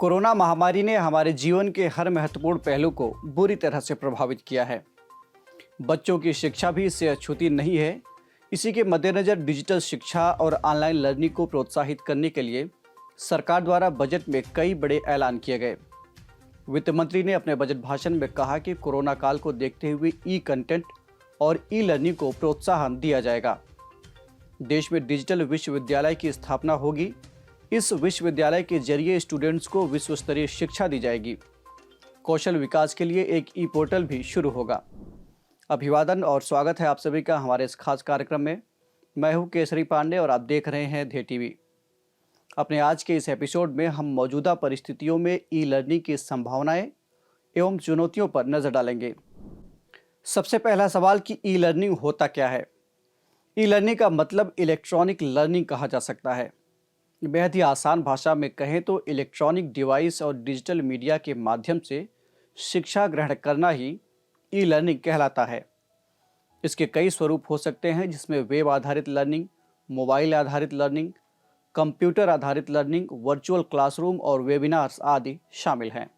Corona महामारी ने हमारे जीवन के हर महत्वपूर्ण पहलू को बुरी तरह से प्रभावित किया है। बच्चों की शिक्षा भी इससे अछूती नहीं है। इसी के मद्देनज़र डिजिटल शिक्षा और ऑनलाइन लर्निंग को प्रोत्साहित करने के लिए सरकार द्वारा बजट में कई बड़े ऐलान किए गए। वित्त मंत्री ने अपने बजट भाषण में कहा कि कोरोना काल को देखते हुए ई कंटेंट और ई लर्निंग को प्रोत्साहन दिया जाएगा। देश में डिजिटल विश्वविद्यालय की स्थापना होगी। इस विश्वविद्यालय के जरिए स्टूडेंट्स को विश्व स्तरीय शिक्षा दी जाएगी। कौशल विकास के लिए एक ई पोर्टल भी शुरू होगा। अभिवादन और स्वागत है आप सभी का हमारे इस खास कार्यक्रम में। मैं हूं केसरी पांडे और आप देख रहे हैं धे टीवी। अपने आज के इस एपिसोड में हम मौजूदा परिस्थितियों में ई लर्निंग की संभावनाएं एवं चुनौतियों पर नजर डालेंगे। सबसे पहला सवाल कि ई लर्निंग होता क्या है। ई लर्निंग का मतलब इलेक्ट्रॉनिक लर्निंग कहा जा सकता है। बेहद ही आसान भाषा में कहें तो इलेक्ट्रॉनिक डिवाइस और डिजिटल मीडिया के माध्यम से शिक्षा ग्रहण करना ही ई लर्निंग कहलाता है। इसके कई स्वरूप हो सकते हैं, जिसमें वेब आधारित लर्निंग, मोबाइल आधारित लर्निंग, कंप्यूटर आधारित लर्निंग, वर्चुअल क्लासरूम और वेबिनार्स आदि शामिल हैं।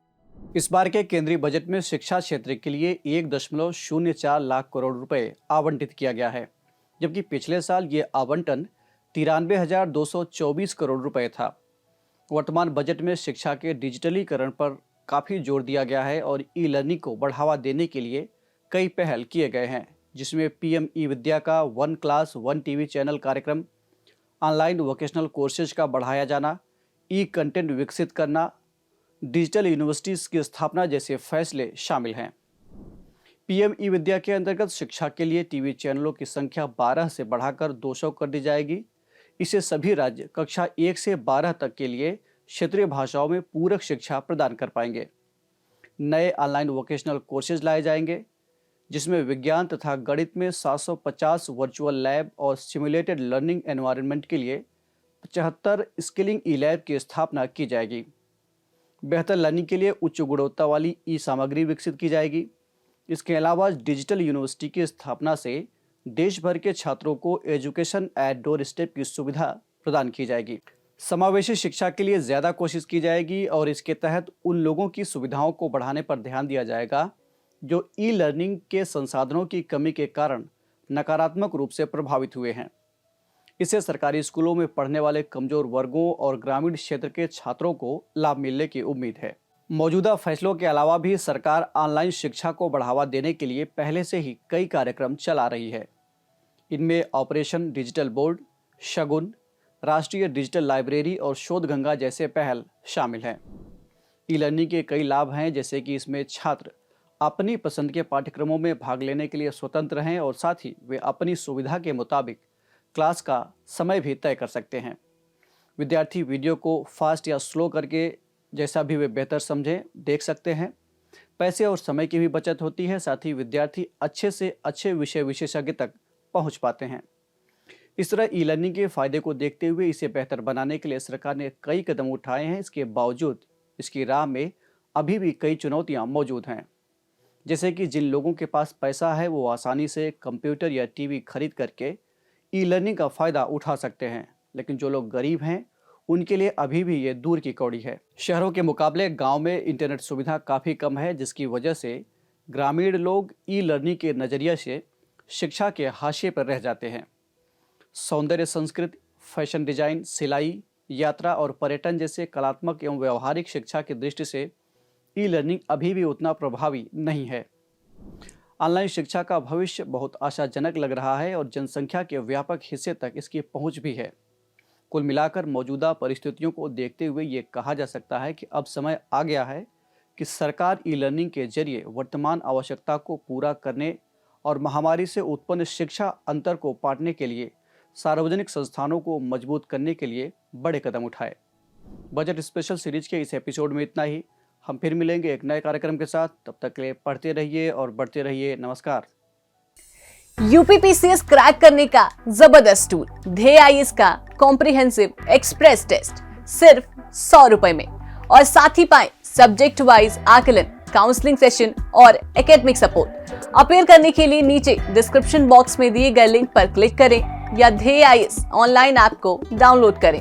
इस बार के केंद्रीय बजट में शिक्षा क्षेत्र के लिए 1.04 लाख करोड़ रुपए आवंटित किया गया है, जबकि पिछले साल ये आवंटन 93,224 करोड़ रुपए था। वर्तमान बजट में शिक्षा के डिजिटलीकरण पर काफ़ी जोर दिया गया है और ई लर्निंग को बढ़ावा देने के लिए कई पहल किए गए हैं, जिसमें पीएम ई विद्या का 1 क्लास 1 टीवी चैनल कार्यक्रम, ऑनलाइन वोकेशनल कोर्सेज का बढ़ाया जाना, ई कंटेंट विकसित करना, डिजिटल यूनिवर्सिटीज़ की स्थापना जैसे फैसले शामिल हैं। पीएम ई विद्या के अंतर्गत शिक्षा के लिए टीवी चैनलों की संख्या 12 से बढ़ाकर 200 कर दी जाएगी। इसे सभी राज्य कक्षा 1 से 12 तक के लिए क्षेत्रीय भाषाओं में पूरक शिक्षा प्रदान कर पाएंगे। नए ऑनलाइन वोकेशनल कोर्सेज लाए जाएंगे, जिसमें विज्ञान तथा गणित में 750 वर्चुअल लैब और सिमुलेटेड लर्निंग एनवायरनमेंट के लिए 75 स्किलिंग ई लैब की स्थापना की जाएगी। बेहतर लर्निंग के लिए उच्च गुणवत्ता वाली ई सामग्री विकसित की जाएगी। इसके अलावा डिजिटल यूनिवर्सिटी की स्थापना से देश भर के छात्रों को एजुकेशन एट डोर स्टेप की सुविधा प्रदान की जाएगी। समावेशी शिक्षा के लिए ज़्यादा कोशिश की जाएगी और इसके तहत उन लोगों की सुविधाओं को बढ़ाने पर ध्यान दिया जाएगा जो ई लर्निंग के संसाधनों की कमी के कारण नकारात्मक रूप से प्रभावित हुए हैं। इससे सरकारी स्कूलों में पढ़ने वाले कमजोर वर्गों और ग्रामीण क्षेत्र के छात्रों को लाभ मिलने की उम्मीद है। मौजूदा फैसलों के अलावा भी सरकार ऑनलाइन शिक्षा को बढ़ावा देने के लिए पहले से ही कई कार्यक्रम चला रही है। इनमें ऑपरेशन डिजिटल बोर्ड, शगुन, राष्ट्रीय डिजिटल लाइब्रेरी और शोध गंगा जैसे पहल शामिल हैं। ई लर्निंग के कई लाभ हैं, जैसे कि इसमें छात्र अपनी पसंद के पाठ्यक्रमों में भाग लेने के लिए स्वतंत्र हैं और साथ ही वे अपनी सुविधा के मुताबिक क्लास का समय भी तय कर सकते हैं। विद्यार्थी वीडियो को फास्ट या स्लो करके जैसा भी वे बेहतर समझें देख सकते हैं। पैसे और समय की भी बचत होती है। साथ ही विद्यार्थी अच्छे से अच्छे विषय विशेषज्ञ तक पहुंच पाते हैं। इस तरह ई लर्निंग के फायदे को देखते हुए इसे बेहतर बनाने के लिए सरकार ने कई कदम उठाए हैं। इसके बावजूद इसकी राह में अभी भी कई चुनौतियां मौजूद हैं, जैसे कि जिन लोगों के पास पैसा है वो आसानी से कंप्यूटर या टीवी खरीद करके ई लर्निंग का फ़ायदा उठा सकते हैं, लेकिन जो लोग गरीब हैं उनके लिए अभी भी ये दूर की कौड़ी है। शहरों के मुकाबले गांव में इंटरनेट सुविधा काफ़ी कम है, जिसकी वजह से ग्रामीण लोग ई लर्निंग के नज़रिए से शिक्षा के हाशिए पर रह जाते हैं। सौंदर्य संस्कृति, फैशन डिजाइन, सिलाई, यात्रा और पर्यटन जैसे कलात्मक एवं व्यवहारिक शिक्षा की दृष्टि से ई लर्निंग अभी भी उतना प्रभावी नहीं है। ऑनलाइन शिक्षा का भविष्य बहुत आशाजनक लग रहा है और जनसंख्या के व्यापक हिस्से तक इसकी पहुंच भी है। कुल मिलाकर मौजूदा परिस्थितियों को देखते हुए ये कहा जा सकता है कि अब समय आ गया है कि सरकार ई लर्निंग के जरिए वर्तमान आवश्यकता को पूरा करने और महामारी से उत्पन्न शिक्षा अंतर को पाटने के लिए सार्वजनिक संस्थानों को मजबूत करने के लिए बड़े कदम उठाए। बजट स्पेशल सीरीज के इस एपिसोड में इतना ही। हम फिर मिलेंगे एक नए कार्यक्रम के साथ। तब तक के लिए पढ़ते रहिए और बढ़ते रहिए। नमस्कार। यूपीपीसीएस क्रैक करने का जबरदस्त टूल धे आईएएस का कॉम्प्रिहेंसिव एक्सप्रेस टेस्ट सिर्फ 100 रुपए में, और साथ ही पाएं सब्जेक्ट वाइज आकलन, काउंसलिंग सेशन और एकेडमिक सपोर्ट। अपील करने के लिए नीचे डिस्क्रिप्शन बॉक्स में दिए गए लिंक पर क्लिक करें या धे आईएएस ऑनलाइन ऐप को डाउनलोड करें।